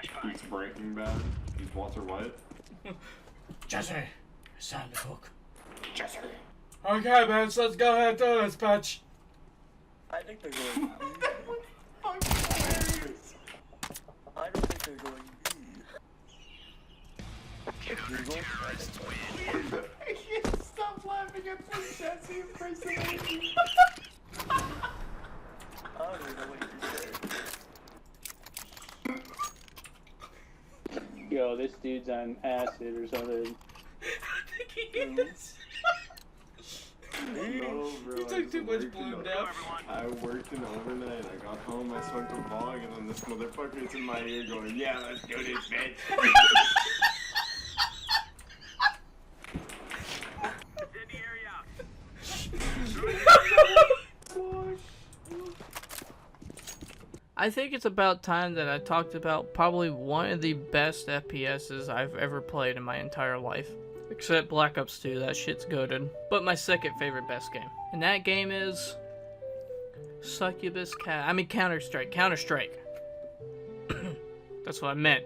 He's Breaking Bad. He's Walter White. Jesse, it's time to cook. Jesse. Okay, man, so let's go ahead and do this, bitch. I think they're going. That was fucking hilarious. I don't think they're going. Google. I can't stop laughing at this Jesse impersonation. I don't even know what you said. Yo, this dude's on acid or something. I think he is. No, bro. You took too much bloom down. I worked an overnight. I got home, I smoked a bong, and then this motherfucker's in my ear going, "Yeah, let's do this, bitch." I think it's about time that I talked about probably one of the best FPSs I've ever played in my entire life. Except Black Ops 2, that shit's goated. But my second favorite best game. And that game is... Counter-Strike. Counter-Strike. That's what I meant.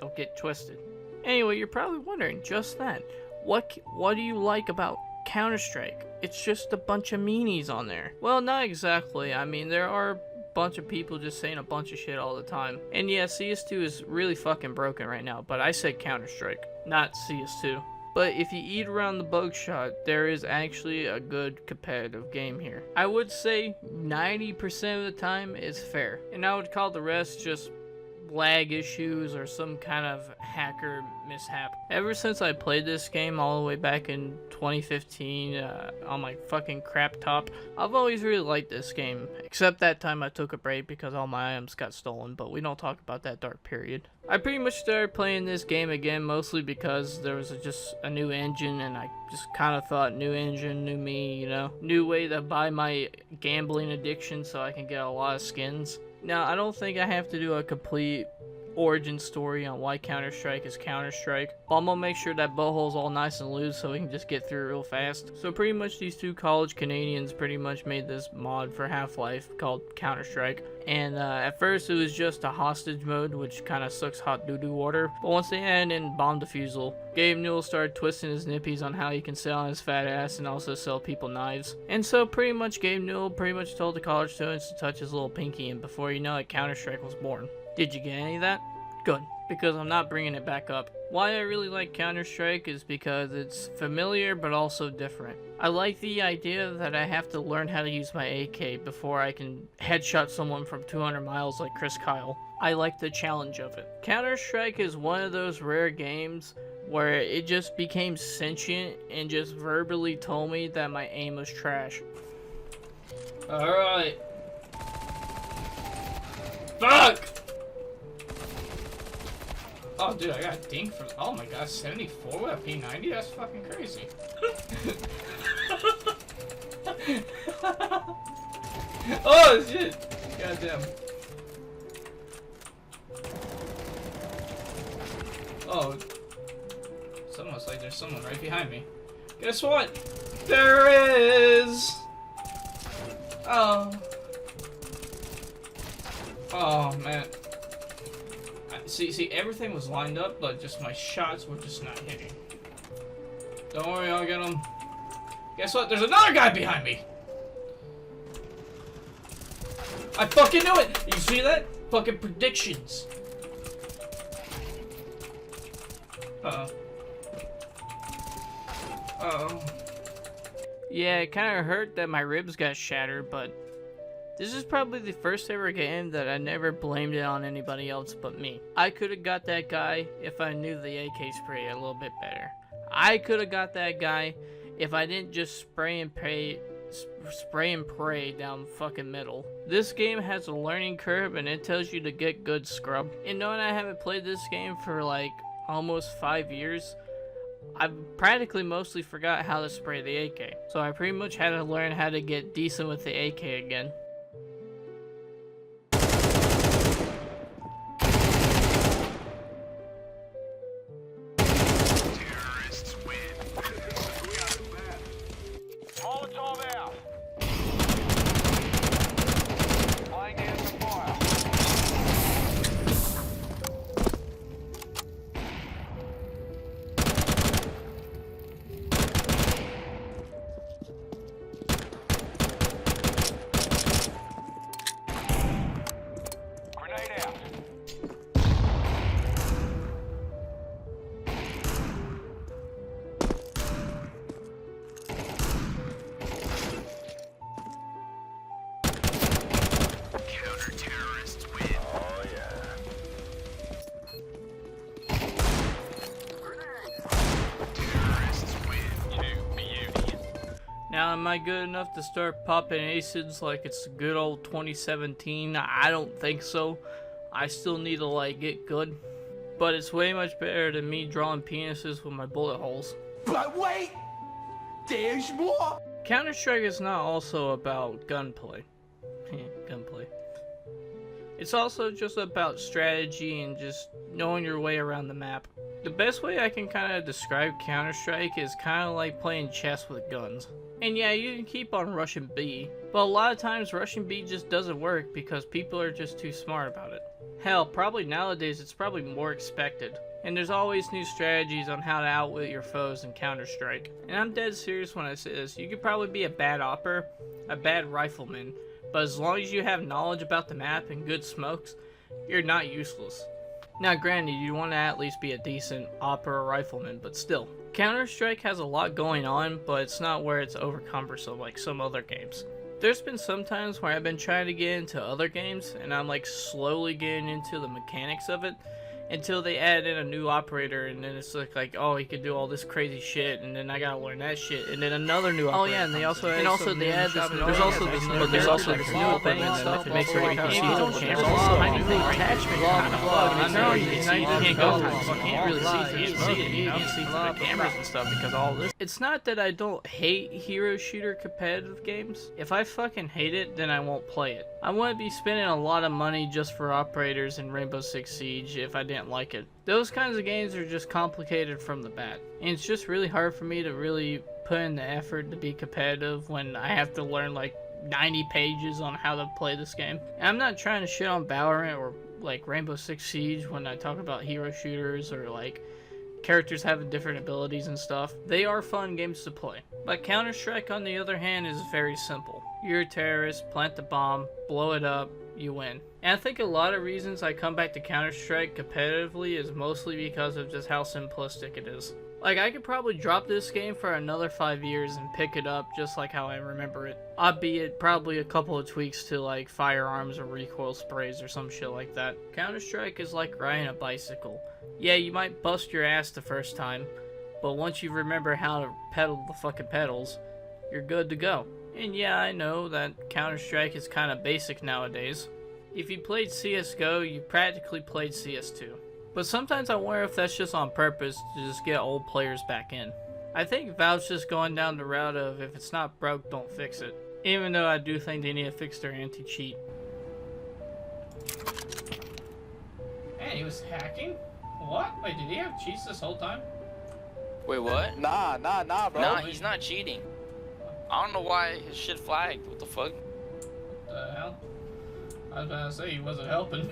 Don't get twisted. Anyway, you're probably wondering just that. What do you like about Counter-Strike? It's just a bunch of meanies on there. Well, not exactly. I mean, there are bunch of people just saying a bunch of shit all the time. And yeah, CS2 is really fucking broken right now, but I said Counter-Strike, not CS2. But if you eat around the bug shot, there is actually a good competitive game here. I would say 90% of the time is fair, and I would call the rest just lag issues or some kind of hacker mishap. Ever since I played this game all the way back in 2015 on my fucking crap top, I've always really liked this game, except that time I took a break because all my items got stolen, but we don't talk about that dark period. I pretty much started playing this game again mostly because there was just a new engine, and I just kind of thought new engine, new me, you know, new way to buy my gambling addiction so I can get a lot of skins. Now, I don't think I have to do a complete origin story on why Counter-Strike is Counter-Strike, but I'm gonna make sure that butthole's all nice and loose so we can just get through real fast. So pretty much these two college Canadians pretty much made this mod for Half-Life called Counter-Strike, and at first it was just a hostage mode, which kind of sucks hot doo-doo water, but once they added in bomb defusal, Gabe Newell started twisting his nippies on how he can sell on his fat ass and also sell people knives. And so pretty much Gabe Newell pretty much told the college students to touch his little pinky, and before you know it, Counter-Strike was born. Did you get any of that? Good, because I'm not bringing it back up. Why I really like Counter-Strike is because it's familiar but also different. I like the idea that I have to learn how to use my AK before I can headshot someone from 200 miles like Chris Kyle. I like the challenge of it. Counter-Strike is one of those rare games where it just became sentient and just verbally told me that my aim was trash. Alright. Fuck! Oh, dude, I got a dink for. Oh my god, 74 with a P90? That's fucking crazy. Oh, shit! Goddamn. Oh. It's almost like there's someone right behind me. Guess what? There is! Oh. Oh, man. See, everything was lined up, but just my shots were just not hitting. Don't worry, I'll get him. Guess what? There's another guy behind me! I fucking knew it! You see that? Fucking predictions. Uh-oh. Uh-oh. Yeah, it kinda hurt that my ribs got shattered, but this is probably the first ever game that I never blamed it on anybody else but me. I could have got that guy if I knew the AK spray a little bit better. I could have got that guy if I didn't just spray and pray down fucking middle. This game has a learning curve and it tells you to get good scrub. And knowing I haven't played this game for like almost 5 years, I've practically mostly forgot how to spray the AK. So I pretty much had to learn how to get decent with the AK again. Now, am I good enough to start popping acids like it's the good old 2017? I don't think so. I still need to, like, get good. But it's way much better than me drawing penises with my bullet holes. But wait! There's more! Counter-Strike is not also about gunplay. Gunplay. It's also just about strategy and just knowing your way around the map. The best way I can kind of describe Counter-Strike is kind of like playing chess with guns. And yeah, you can keep on rushing B, but a lot of times rushing B just doesn't work because people are just too smart about it. Hell, probably nowadays it's probably more expected. And there's always new strategies on how to outwit your foes in Counter-Strike. And I'm dead serious when I say this. You could probably be a bad opper, a bad rifleman, but as long as you have knowledge about the map and good smokes, you're not useless. Now granted, you want to at least be a decent opper or rifleman, but still. Counter-Strike has a lot going on, but it's not where it's over cumbersome like some other games. There's been some times where I've been trying to get into other games, and I'm like slowly getting into the mechanics of it, until they add in a new operator, and then it's like, oh, he could do all this crazy shit, and then I gotta learn that shit, and then another new operator. Oh yeah, and they also add this. There's also this new thing that makes it where you can see the cameras. Tiny little attachment kind of plug. Now you can't go. You can't really see it. You can't see the cameras and stuff because of all this. It's not that I don't hate hero shooter competitive games. If I fucking hate it, then I won't play it. I wouldn't be spending a lot of money just for operators in Rainbow Six Siege if I didn't like it. Those kinds of games are just complicated from the bat. And it's just really hard for me to really put in the effort to be competitive when I have to learn like 90 pages on how to play this game. And I'm not trying to shit on Valorant or like Rainbow Six Siege when I talk about hero shooters or like characters having different abilities and stuff. They are fun games to play. But Counter-Strike on the other hand is very simple. You're a terrorist, plant the bomb, blow it up, you win. And I think a lot of reasons I come back to Counter-Strike competitively is mostly because of just how simplistic it is. Like, I could probably drop this game for another 5 years and pick it up just like how I remember it. Albeit probably a couple of tweaks to like firearms or recoil sprays or some shit like that. Counter-Strike is like riding a bicycle. Yeah, you might bust your ass the first time, but once you remember how to pedal the fucking pedals, you're good to go. And yeah, I know that Counter-Strike is kind of basic nowadays. If you played CSGO, you practically played CS2. But sometimes I wonder if that's just on purpose to just get old players back in. I think Valve's just going down the route of if it's not broke, don't fix it. Even though I do think they need to fix their anti-cheat. Man, he was hacking? What? Wait, did he have cheats this whole time? Wait, what? Nah, bro. Nah, he's not cheating. I don't know why his shit flagged. What the fuck? What the hell? I was about to say he wasn't helping.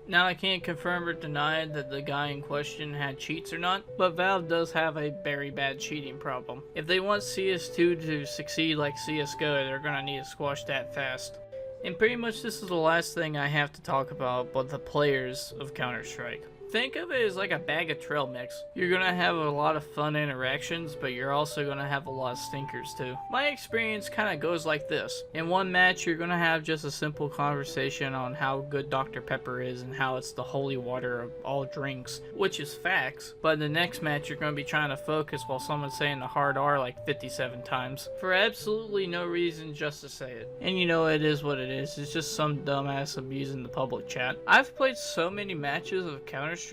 Now I can't confirm or deny that the guy in question had cheats or not, but Valve does have a very bad cheating problem. If they want CS2 to succeed like CSGO, they're gonna need to squash that fast. And pretty much this is the last thing I have to talk about, but the players of Counter-Strike. Think of it as like a bag of trail mix. You're gonna have a lot of fun interactions, but you're also gonna have a lot of stinkers too. My experience kind of goes like this. In one match, you're gonna have just a simple conversation on how good Dr. Pepper is and how it's the holy water of all drinks, which is facts. But in the next match, you're gonna be trying to focus while someone's saying the hard R like 57 times. For absolutely no reason just to say it. And you know, it is what it is. It's just some dumbass abusing the public chat. I've played so many matches of Counter-Strike,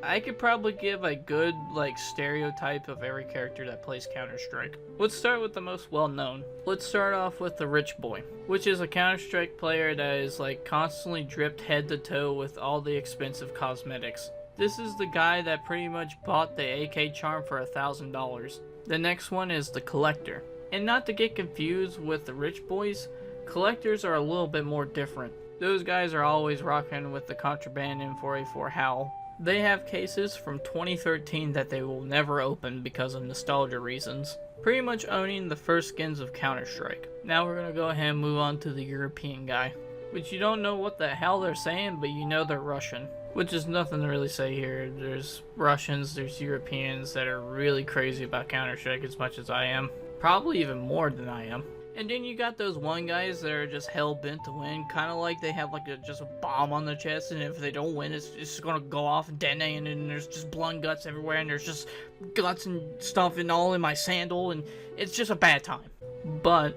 I could probably give a good like stereotype of every character that plays Counter-Strike. Let's start with the most well known. Let's start off with the Rich Boy, which is a Counter-Strike player that is like constantly dripped head to toe with all the expensive cosmetics. This is the guy that pretty much bought the AK charm for $1,000. The next one is the Collector. And not to get confused with the Rich Boys, Collectors are a little bit more different. Those guys are always rocking with the contraband M4A4 Howl. They have cases from 2013 that they will never open because of nostalgia reasons. Pretty much owning the first skins of Counter-Strike. Now we're gonna go ahead and move on to the European guy. Which you don't know what the hell they're saying, but you know they're Russian. Which is nothing to really say here. There's Russians, there's Europeans that are really crazy about Counter-Strike as much as I am. Probably even more than I am. And then you got those one guys that are just hell bent to win, kind of like they have like just a bomb on their chest, and if they don't win, it's just gonna go off and detonate, and then there's just blood and guts everywhere, and there's just guts and stuff and all in my sandal, and it's just a bad time. But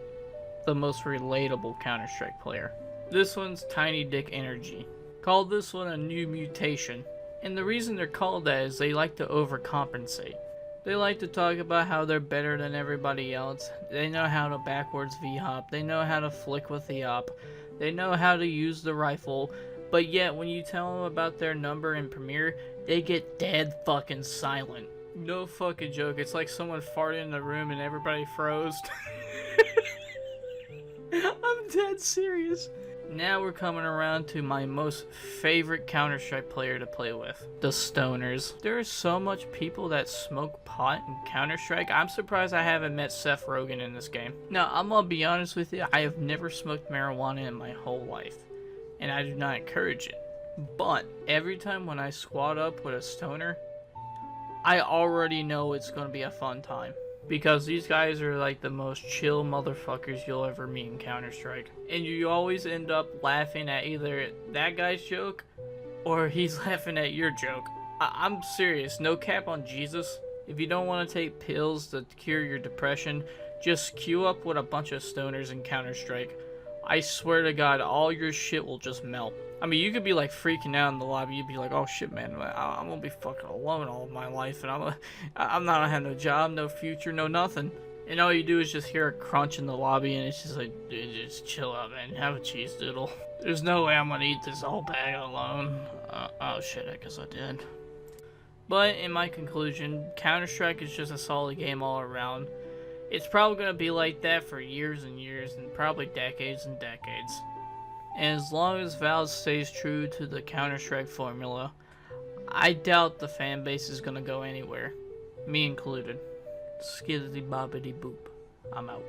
the most relatable Counter-Strike player. This one's Tiny Dick Energy. Called this one a new mutation. And the reason they're called that is they like to overcompensate. They like to talk about how they're better than everybody else. They know how to backwards V-hop. They know how to flick with the op. They know how to use the rifle. But yet, when you tell them about their number in Premiere, they get dead fucking silent. No fucking joke. It's like someone farted in the room and everybody froze. I'm dead serious. Now we're coming around to my most favorite Counter-Strike player to play with. The Stoners. There are so much people that smoke pot in Counter-Strike. I'm surprised I haven't met Seth Rogen in this game. Now, I'm gonna be honest with you, I have never smoked marijuana in my whole life. And I do not encourage it. But, every time when I squad up with a Stoner, I already know it's gonna be a fun time. Because these guys are like the most chill motherfuckers you'll ever meet in Counter-Strike. And you always end up laughing at either that guy's joke or he's laughing at your joke. I'm serious, no cap on Jesus. If you don't want to take pills to cure your depression, just queue up with a bunch of stoners in Counter-Strike. I swear to God, all your shit will just melt. I mean, you could be like freaking out in the lobby. You'd be like, "Oh shit, man, I'm gonna be fucking alone all of my life, and I'm not gonna have no job, no future, no nothing." And all you do is just hear a crunch in the lobby, and it's just like, dude, just chill out, man. Have a cheese doodle. There's no way I'm gonna eat this whole bag alone. Oh shit, I guess I did. But in my conclusion, Counter-Strike is just a solid game all around. It's probably gonna be like that for years and years, and probably decades and decades. And as long as Valve stays true to the Counter-Strike formula, I doubt the fan base is gonna go anywhere. Me included. Skiddity bobbity boop. I'm out.